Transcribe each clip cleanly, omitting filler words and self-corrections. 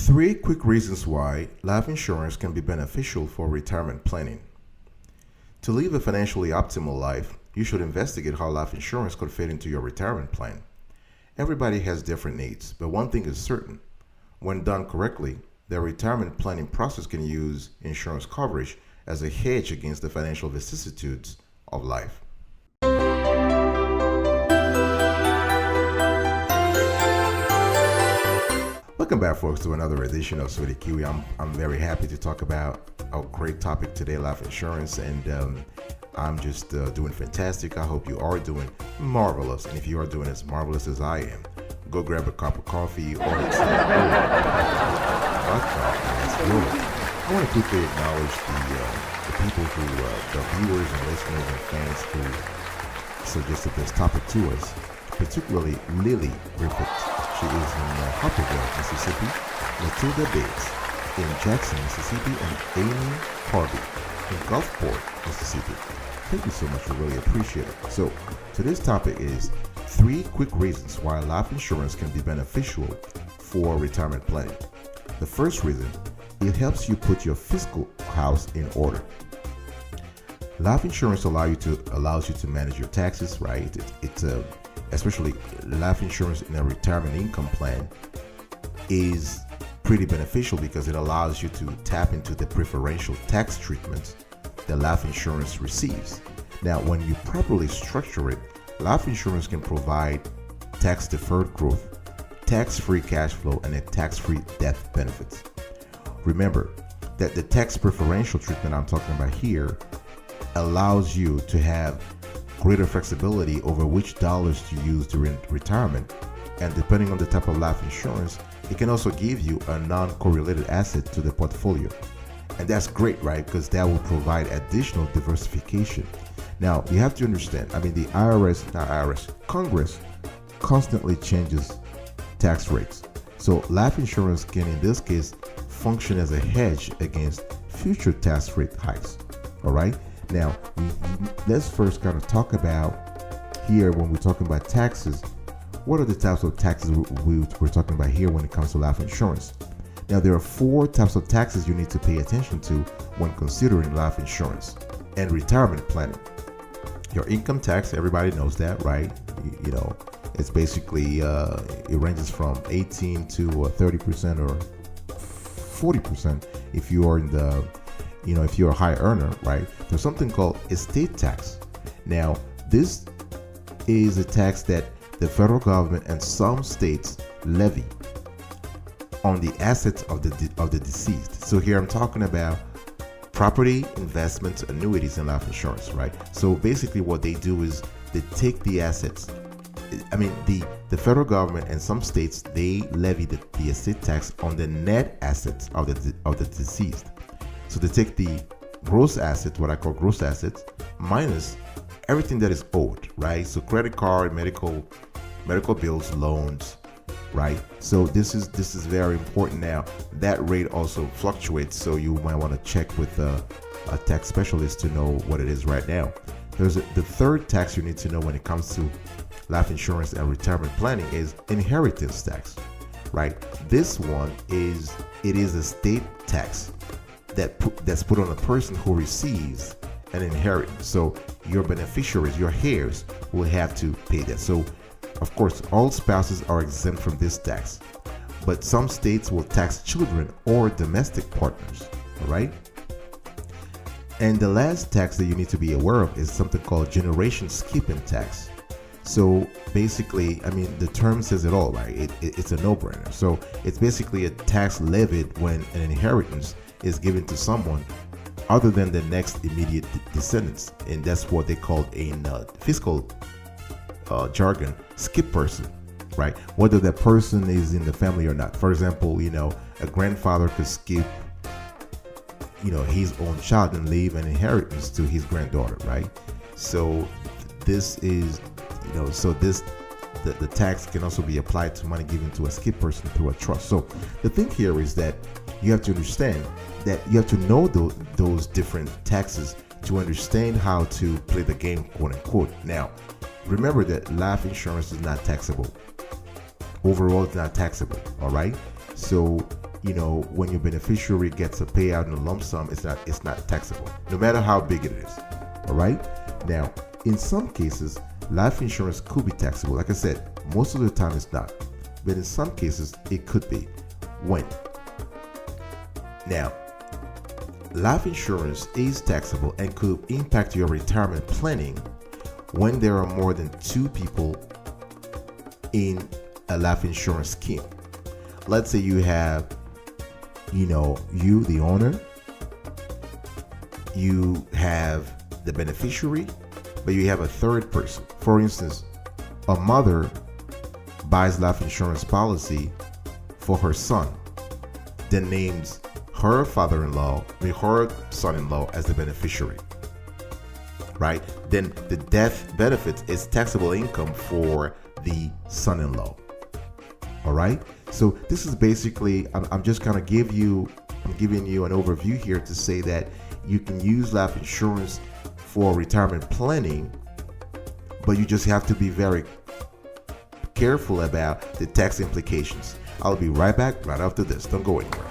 3 quick reasons why life insurance can be beneficial for retirement planning. To live a financially optimal life, you should investigate how life insurance could fit into your retirement plan. Everybody has different needs, but one thing is certain. When done correctly, the retirement planning process can use insurance coverage as a hedge against the financial vicissitudes of life. Welcome back, folks, to another edition of Sweetie Kiwi. I'm very happy to talk about a great topic today, life insurance, and I'm just doing fantastic. I hope you are doing marvelous, and if you are doing as marvelous as I am, go grab a cup of coffee or tea. I want to quickly acknowledge the people the viewers and listeners and fans who suggested this topic to us, particularly Lily Griffith. She is in Hopperville, Mississippi, Matilda Bates in Jackson, Mississippi, and Amy Harvey in Gulfport, Mississippi. Thank you so much. I really appreciate it. So today's topic is 3 quick reasons why life insurance can be beneficial for retirement planning. The first reason, it helps you put your fiscal house in order. Life insurance allows you to manage your taxes, right? It's especially life insurance in a retirement income plan is pretty beneficial because it allows you to tap into the preferential tax treatments that life insurance receives. Now, when you properly structure it, life insurance can provide tax-deferred growth, tax-free cash flow, and a tax-free death benefits. Remember that the tax preferential treatment I'm talking about here allows you to have greater flexibility over which dollars to use during retirement, and depending on the type of life insurance, it can also give you a non-correlated asset to the portfolio. And that's great, right? Because that will provide additional diversification. Now, you have to understand, Congress constantly changes tax rates. So life insurance can, in this case, function as a hedge against future tax rate hikes. All right? Now, let's first kind of talk about here when we're talking about taxes. What are the types of taxes we're talking about here when it comes to life insurance? Now, there are 4 types of taxes you need to pay attention to when considering life insurance and retirement planning. Your income tax, everybody knows that, right? You know, it's basically, it ranges from 18 to 30% or 40% if you are in the, if you're a high earner, right? There's something called estate tax. Now, this is a tax that the federal government and some states levy on the assets of the deceased. So here I'm talking about property, investments, annuities, and life insurance, right? So basically what they do is they take the assets. The federal government and some states, they levy the estate tax on the net assets of the deceased. So they take the gross assets, what I call gross assets, minus everything that is owed, right? So credit card, medical bills, loans, right? So this is very important. Now, that rate also fluctuates, so you might want to check with a tax specialist to know what it is right now. The third tax you need to know when it comes to life insurance and retirement planning is inheritance tax, right? This one is a state tax that's put on a person who receives an inheritance. So your beneficiaries, your heirs, will have to pay that. So, of course, all spouses are exempt from this tax, but some states will tax children or domestic partners, all right? And the last tax that you need to be aware of is something called generation skipping tax. So basically, the term says it all, right? It's a no-brainer. So it's basically a tax levied when an inheritance is given to someone other than the next immediate descendants, and that's what they call in fiscal jargon, skip person, right? Whether that person is in the family or not. For example, a grandfather could skip, his own child and leave an inheritance to his granddaughter, right? So this is, the tax can also be applied to money given to a skip person through a trust. So the thing here is that you have to understand that you have to know those different taxes to understand how to play the game, quote unquote. Now, remember that life insurance is not taxable. Overall, it's not taxable, all right? So when your beneficiary gets a payout in a lump sum, it's not taxable, no matter how big it is. All right. Now, in some cases, life insurance could be taxable. Like I said, most of the time it's not, but in some cases it could be. When? Now, life insurance is taxable and could impact your retirement planning when there are more than 2 people in a life insurance scheme. Let's say you have, you, the owner, you have the beneficiary, but you have a third person. For instance, a mother buys life insurance policy for her son, then names her her son-in-law as the beneficiary, right? Then the death benefit is taxable income for the son-in-law. All right. So this is basically, I'm just gonna giving you an overview here to say that you can use life insurance for retirement planning, but you just have to be very careful about the tax implications. I'll be right back right after this. Don't go anywhere.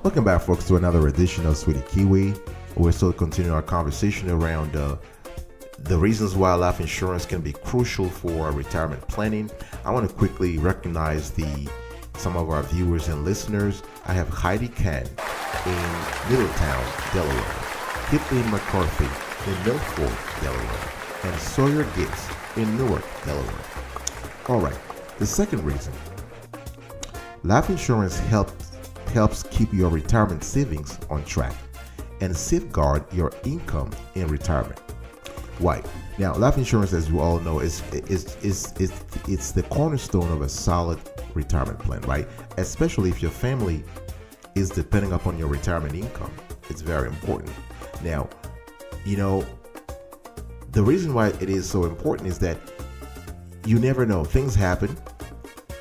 Welcome back, folks, to another edition of Sweetie Kiwi. We're still continuing our conversation around the reasons why life insurance can be crucial for retirement planning. I want to quickly recognize some of our viewers and listeners. I have Heidi Kahn in Middletown, Delaware, Kathleen McCarthy in Milford, Delaware, and Sawyer Gibbs in Newark, Delaware. All right, the second reason, life insurance helps keep your retirement savings on track and safeguard your income in retirement. Why? Now, life insurance, as you all know, it's the cornerstone of a solid retirement plan, right? Especially if your family is depending upon your retirement income. It's very important. Now, the reason why it is so important is that you never know. Things happen.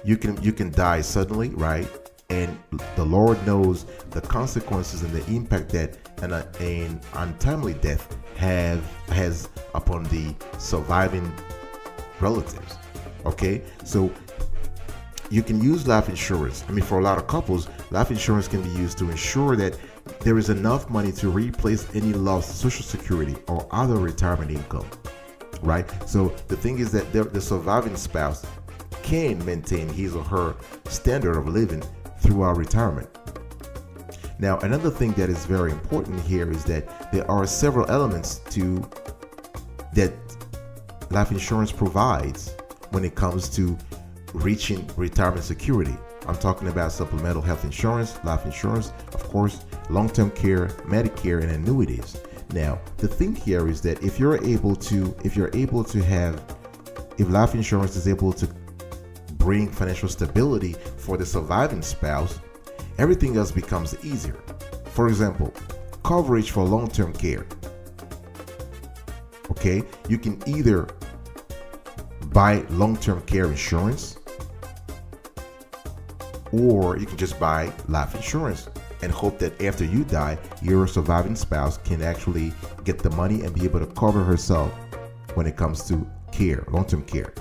You can die suddenly, right? And the Lord knows the consequences and the impact that an untimely death has upon the surviving relatives. Okay, so you can use life insurance. For a lot of couples, life insurance can be used to ensure that there is enough money to replace any lost Social Security or other retirement income, right? So the thing is that the surviving spouse can maintain his or her standard of living throughout retirement. Now, another thing that is very important here is that there are several elements that life insurance provides when it comes to reaching retirement security. I'm talking about supplemental health insurance, life insurance, of course, long-term care, Medicare, and annuities. Now, the thing here is that if life insurance is able to bring financial stability for the surviving spouse, everything else becomes easier. For example, coverage for long-term care. Okay, you can either buy long-term care insurance, or you can just buy life insurance and hope that after you die, your surviving spouse can actually get the money and be able to cover herself when it comes to care, long-term care.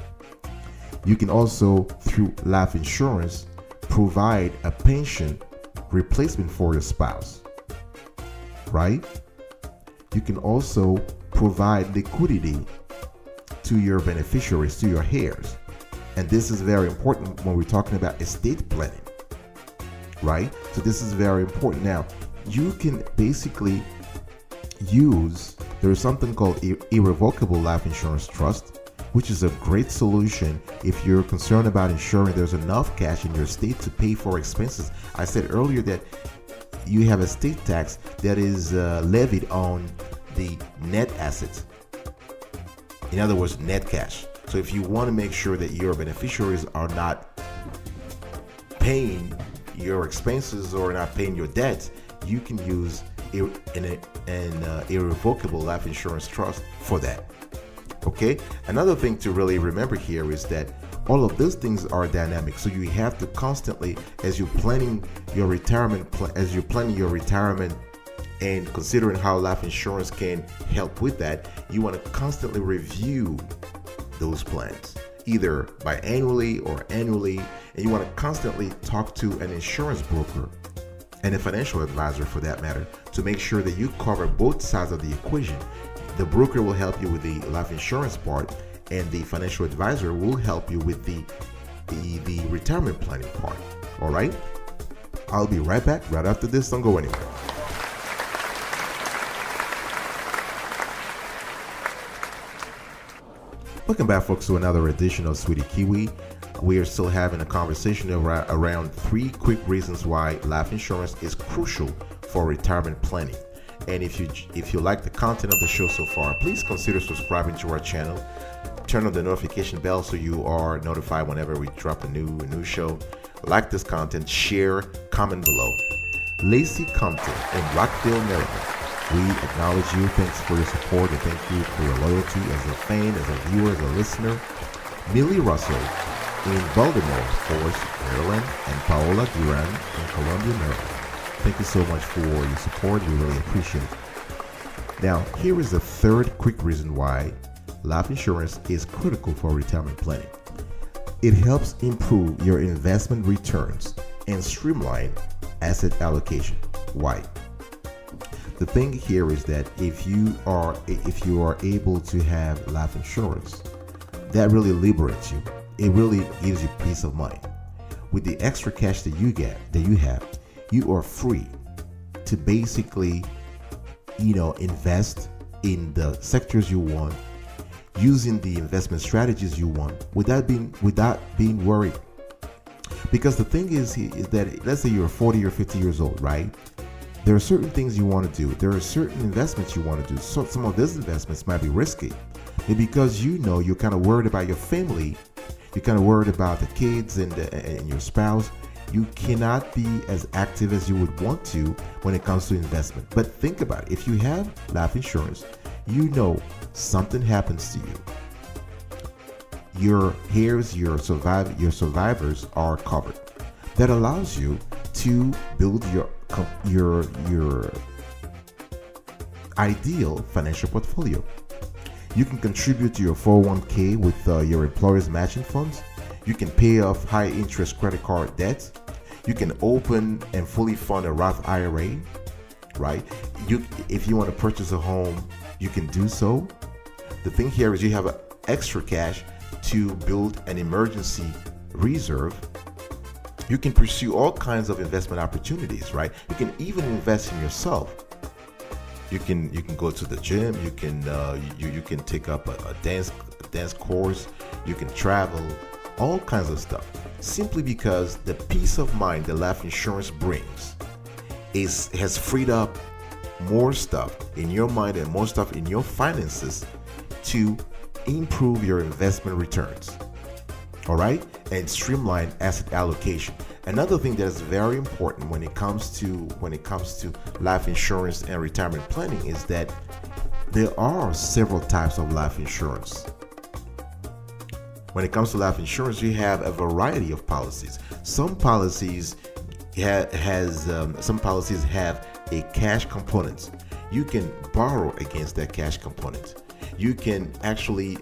You can also, through life insurance, provide a pension replacement for your spouse, right? You can also provide liquidity to your beneficiaries, to your heirs. And this is very important when we're talking about estate planning, right? So this is very important. Now, you can basically there is something called irrevocable life insurance trust, which is a great solution if you're concerned about ensuring there's enough cash in your estate to pay for expenses. I said earlier that you have a estate tax that is levied on the net assets. In other words, net cash. So if you want to make sure that your beneficiaries are not paying your expenses or not paying your debts, you can use an irrevocable life insurance trust for that. Okay, another thing to really remember here is that all of these things are dynamic, so you have to constantly, as you're planning your retirement and considering how life insurance can help with that, you want to constantly review those plans, either biannually or annually, and you want to constantly talk to an insurance broker and a financial advisor for that matter to make sure that you cover both sides of the equation. The broker will help you with the life insurance part, and the financial advisor will help you with the retirement planning part. All right? I'll be right back right after this. Don't go anywhere. Welcome back, folks, to another edition of Sweetie Kiwi. We are still having a conversation around 3 quick reasons why life insurance is crucial for retirement planning. And if you like the content of the show so far, please consider subscribing to our channel. Turn on the notification bell so you are notified whenever we drop a new show. Like this content, share, comment below. Lacey Compton in Rockville, Maryland. We acknowledge you. Thanks for your support and thank you for your loyalty as a fan, as a viewer, as a listener. Millie Russell in Baltimore, Forest, Maryland, and Paola Duran in Columbia, Maryland. Thank you so much for your support. We really appreciate it. Now, here is the 3rd quick reason why life insurance is critical for retirement planning. It helps improve your investment returns and streamline asset allocation. Why? The thing here is that if you are able to have life insurance, that really liberates you. It really gives you peace of mind. With the extra cash that you have, you are free to basically, invest in the sectors you want, using the investment strategies you want without being worried. Because the thing is that, let's say you're 40 or 50 years old, right? There are certain things you want to do. There are certain investments you want to do. So some of these investments might be risky. And because you're kind of worried about your family, you're kind of worried about the kids and your spouse, you cannot be as active as you would want to when it comes to investment. But think about it. If you have life insurance, something happens to you. Your survivors are covered. That allows you to build your ideal financial portfolio. You can contribute to your 401k with your employer's matching funds. You can pay off high interest credit card debts. You can open and fully fund a Roth IRA, right? If you want to purchase a home, you can do so. The thing here is you have extra cash to build an emergency reserve. You can pursue all kinds of investment opportunities, right? You can even invest in yourself. You can go to the gym. You can take up a dance course. You can travel, all kinds of stuff. Simply because the peace of mind that life insurance brings has freed up more stuff in your mind and more stuff in your finances to improve your investment returns. All right, and streamline asset allocation. Another thing that is very important when it comes to life insurance and retirement planning is that there are several types of life insurance. When it comes to life insurance, you have a variety of policies. Some policies have a cash component. You can borrow against that cash component. You can actually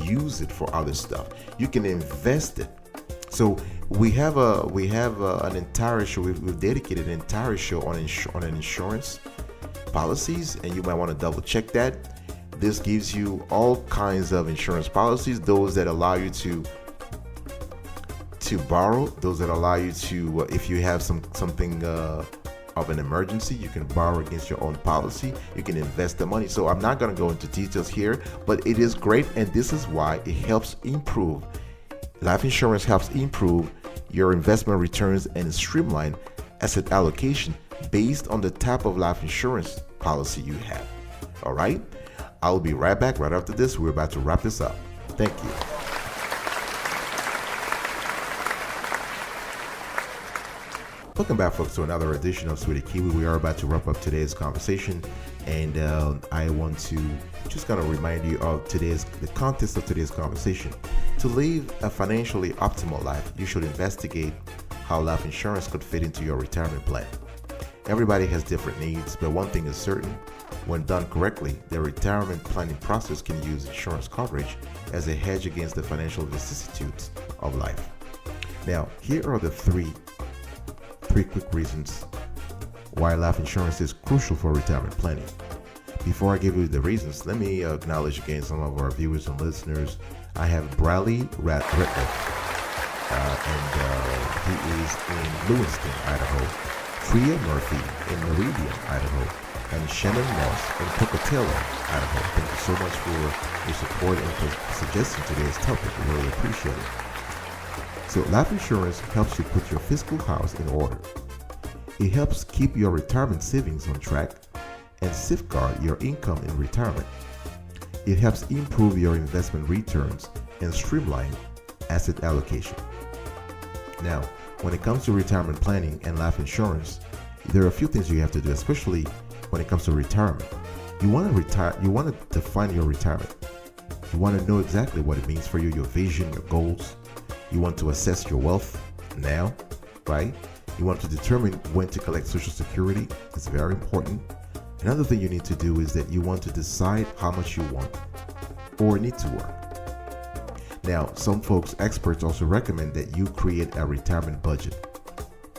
use it for other stuff. You can invest it. So we have an entire show. We've dedicated an entire show on insurance policies, and you might want to double check that. This gives you all kinds of insurance policies, those that allow you to borrow, those that allow you to, if you have something of an emergency, you can borrow against your own policy. You can invest the money. So I'm not going to go into details here, but it is great, and this is why it helps improve. Life insurance helps improve your investment returns and streamline asset allocation based on the type of life insurance policy you have. All right? I'll be right back right after this. We're about to wrap this up. Thank you. Welcome back, folks, to another edition of Sweetie Kiwi. We are about to wrap up today's conversation, and I want to just kind of remind you of the context of today's conversation. To live a financially optimal life, you should investigate how life insurance could fit into your retirement plan. Everybody has different needs, but one thing is certain. When done correctly, the retirement planning process can use insurance coverage as a hedge against the financial vicissitudes of life. Now, here are the three quick reasons why life insurance is crucial for retirement planning. Before I give you the reasons, let me acknowledge again some of our viewers and listeners. I have Bradley Ratliff, and he is in Lewiston, Idaho. Tria Murphy in Meridian, Idaho. And Shannon Moss in Pocatello, Idaho. Thank you so much for your support and for suggesting today's topic. We really appreciate it. So life insurance helps you put your fiscal house in order. It helps keep your retirement savings on track and safeguard your income in retirement. It helps improve your investment returns and streamline asset allocation. Now, when it comes to retirement planning and life insurance, there are a few things you have to do, especially when it comes to retirement. You want to define your retirement. You want to know exactly what it means for you, your vision, your goals. You want to assess your wealth now, right? You want to determine when to collect Social Security. It's very important. Another thing you need to do is that you want to decide how much you want or need to work. Now, some folks, experts also recommend that you create a retirement budget,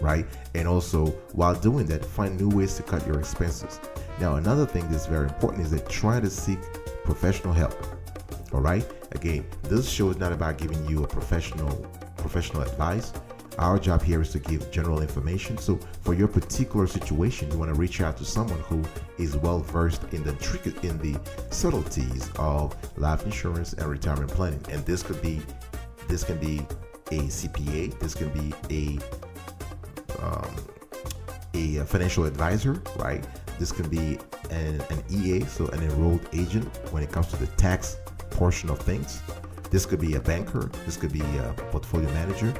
right? And also, while doing that, find new ways to cut your expenses. Now, another thing that's very important is that try to seek professional help, all right? Again, this show is not about giving you a professional advice. Our job here is to give general information. So for your particular situation, you want to reach out to someone who is well versed in the subtleties of life insurance and retirement planning. And this can be a CPA, this can be a financial advisor, right? This can be an EA, so an enrolled agent when it comes to the tax portion of things. This could be a banker, this could be a portfolio manager.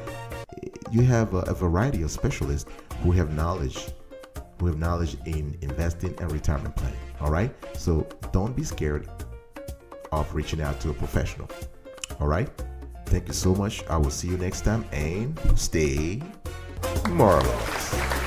You have a variety of specialists who have knowledge in investing and retirement planning. All right, so don't be scared of reaching out to a professional. All right, thank you so much. I will see you next time, and stay marvelous.